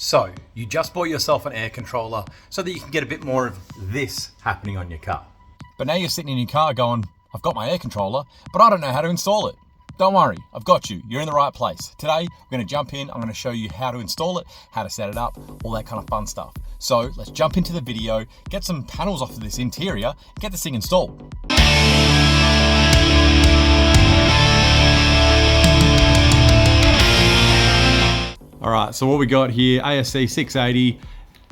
So, you just bought yourself an air controller so that you can get a bit more of this happening on your car. But now you're sitting in your car going, I've got my air controller, but I don't know how to install it. Don't worry, I've got you. You're in the right place. Today, we're gonna jump in. I'm gonna show you how to install it, how to set it up, all that kind of fun stuff. So let's jump into the video, get some panels off of this interior, and get this thing installed. All right, so what we got here, ASC680,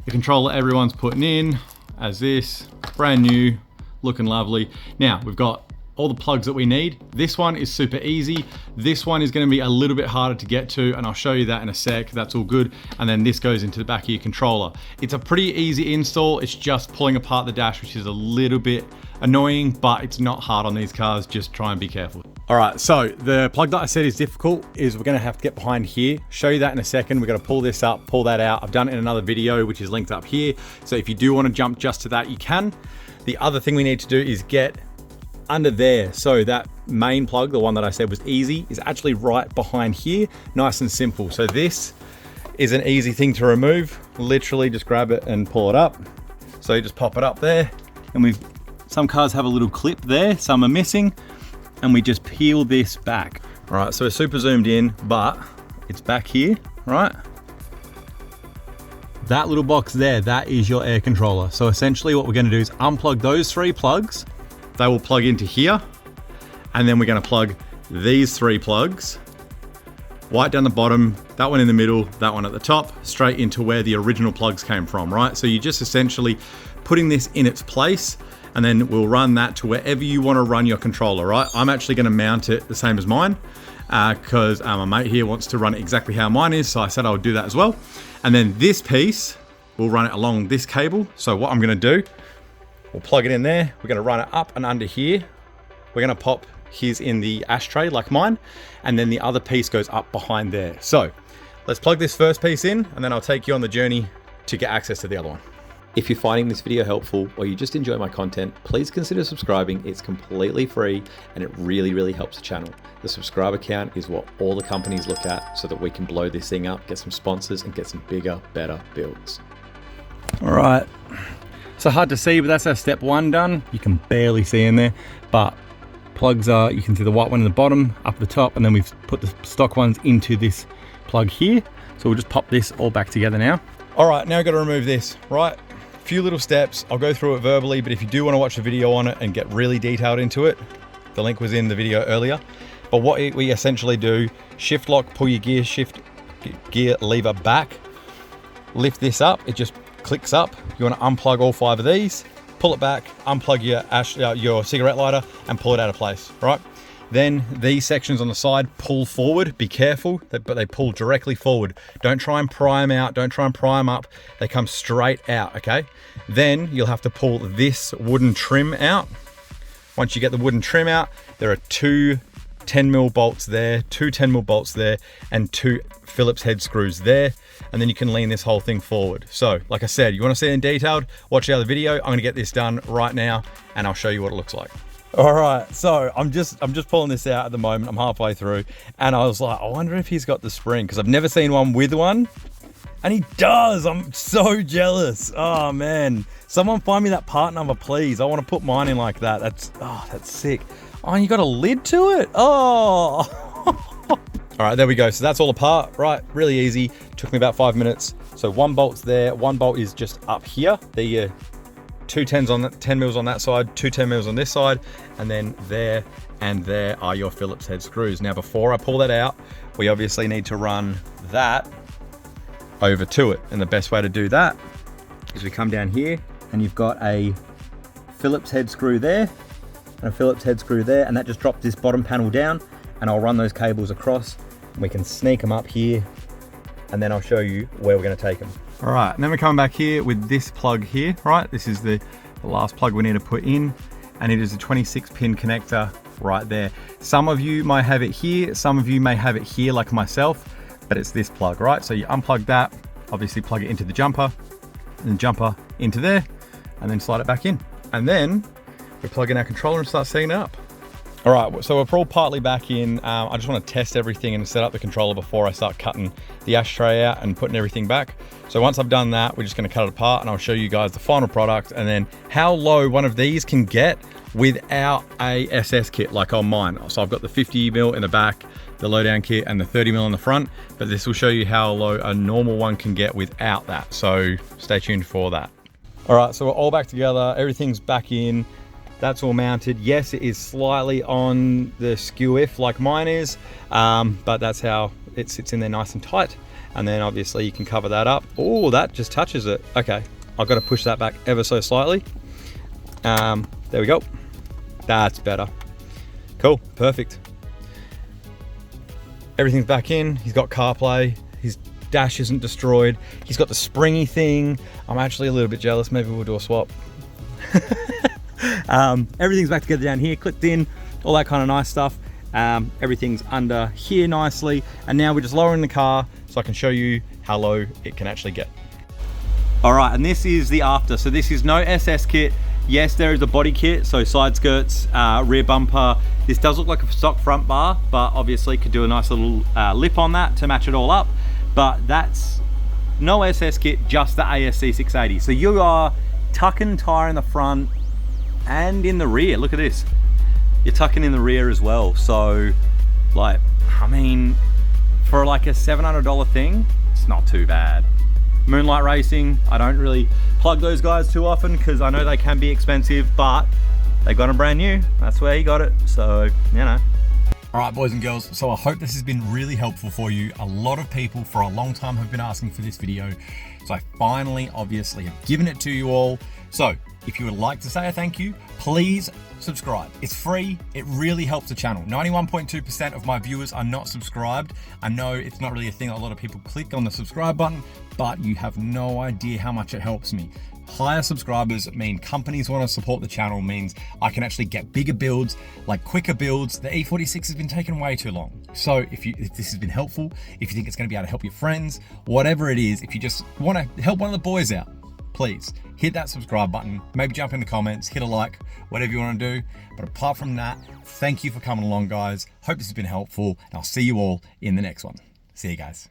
the controller everyone's putting in as this, brand new, looking lovely. Now, we've got all the plugs that we need. This one is super easy. This one is gonna be a little bit harder to get to, and I'll show you that in a sec, that's all good. And then this goes into the back of your controller. It's a pretty easy install. It's just pulling apart the dash, which is a little bit annoying, but it's not hard on these cars. Just try and be careful. All right, so the plug that I said is difficult is we're gonna have to get behind here. Show you that in a second. We're gonna pull this up, pull that out. I've done it in another video, which is linked up here. So if you do wanna jump just to that, you can. The other thing we need to do is get under there. So that main plug, the one that I said was easy, is actually right behind here, nice and simple. So this is an easy thing to remove. Literally just grab it and pull it up. So you just pop it up there, and some cars have a little clip there, some are missing, and we just peel this back. All right, so we're super zoomed in, but it's back here, right? That little box there, that is your air controller. So essentially what we're gonna do is unplug those 3 plugs. They will plug into here, and then we're gonna plug these 3 plugs, right down the bottom, that one in the middle, that one at the top, straight into where the original plugs came from, right? So you're just essentially putting this in its place, and then we'll run that to wherever you wanna run your controller, right? I'm actually gonna mount it the same as mine, because my mate here wants to run it exactly how mine is, so I said I would do that as well. And then this piece, we'll run it along this cable. So what I'm gonna do, we'll plug it in there. We're gonna run it up and under here. We're gonna pop his in the ashtray like mine, and then the other piece goes up behind there. So let's plug this first piece in, and then I'll take you on the journey to get access to the other one. If you're finding this video helpful, or you just enjoy my content, please consider subscribing. It's completely free, and it really, really helps the channel. The subscriber count is what all the companies look at so that we can blow this thing up, get some sponsors, and get some bigger, better builds. All right. So hard to see, but that's our step 1 done. You can barely see in there, but plugs are, you can see the white one in the bottom, up at the top, and then we've put the stock ones into this plug here. So we'll just pop this all back together now. All right, now I've got to remove this, right? Few little steps. I'll go through it verbally, but if you do want to watch the video on it and get really detailed into it, the link was in the video earlier. But what we essentially do, shift lock, pull your gear lever back, lift this up, it just clicks up. You want to unplug all 5 of these, pull it back, unplug your cigarette lighter, and pull it out of place, right? Then these sections on the side pull forward. Be careful, but they pull directly forward. Don't try and pry them out, don't try and pry them up. They come straight out, okay? Then you'll have to pull this wooden trim out. Once you get the wooden trim out, there are 2 10mm bolts there, 2 10mm bolts there, and 2 Phillips head screws there. And then you can lean this whole thing forward. So, like I said, you wanna see it in detailed, watch the other video. I'm gonna get this done right now, and I'll show you what it looks like. All right, so I'm just pulling this out at the moment. I'm halfway through, and I was like, I wonder if he's got the spring, because I've never seen one with one, and he does. I'm so jealous. Oh man, someone find me that part number, please. I want to put mine in like that. That's sick. Oh, and you got a lid to it. Oh. All right, there we go. So that's all apart, right? Really easy. Took me about 5 minutes. So 1 bolt's there. 1 bolt is just up here. The 2 10 mils on that side, 2 10 mils on this side, and then there and there are your Phillips head screws. Now, before I pull that out, we obviously need to run that over to it. And the best way to do that is we come down here, and you've got a Phillips head screw there, and a Phillips head screw there, and that just drops this bottom panel down, and I'll run those cables across, and we can sneak them up here, and then I'll show you where we're gonna take them. All right, and then we're coming back here with this plug here, right? This is the last plug we need to put in, and it is a 26-pin connector right there. Some of you might have it here, some of you may have it here like myself, but it's this plug, right? So you unplug that, obviously plug it into the jumper, and the jumper into there, and then slide it back in. And then we plug in our controller and start setting it up. All right, so we're all partly back in. I just want to test everything and set up the controller before I start cutting the ashtray out and putting everything back. So once I've done that, we're just going to cut it apart and I'll show you guys the final product and then how low one of these can get without a SS kit like on mine. So I've got the 50mm in the back, the lowdown kit, and the 30mm in the front, but this will show you how low a normal one can get without that. So stay tuned for that. All right, so we're all back together. Everything's back in. That's all mounted. Yes, it is slightly on the skew if like mine is, but that's how it sits in there nice and tight. And then obviously you can cover that up. Oh, that just touches it. Okay, I've got to push that back ever so slightly. There we go. That's better. Cool, perfect. Everything's back in. He's got CarPlay. His dash isn't destroyed. He's got the springy thing. I'm actually a little bit jealous. Maybe we'll do a swap. Everything's back together down here, clipped in, all that kind of nice stuff. Everything's under here nicely, and now we're just lowering the car so I can show you how low it can actually get. All right, and this is the after. So this is no SS kit. Yes, there is a body kit, so side skirts, rear bumper. This does look like a stock front bar, but obviously could do a nice little lip on that to match it all up. But that's no SS kit, just the ASC680. So you are tucking tire in the front and in the rear. Look at this. You're tucking in the rear as well. So like, I mean, for like a $700 thing, it's not too bad. Moonlight Racing, I don't really plug those guys too often because I know they can be expensive, but they got them brand new. That's where he got it. So, you know. All right, boys and girls, so I hope this has been really helpful for you. A lot of people for a long time have been asking for this video. So I finally, obviously, have given it to you all. So if you would like to say a thank you, please subscribe. It's free. It really helps the channel. 91.2% of my viewers are not subscribed. I know it's not really a thing. A lot of people click on the subscribe button, but you have no idea how much it helps me. Higher subscribers mean companies want to support the channel, means I can actually get bigger builds, like quicker builds. The E46 has been taking way too long. So if this has been helpful, if you think it's going to be able to help your friends, whatever it is, if you just want to help one of the boys out, please hit that subscribe button, maybe jump in the comments, hit a like, whatever you want to do. But apart from that, thank you for coming along, guys. Hope this has been helpful, and I'll see you all in the next one. See you guys.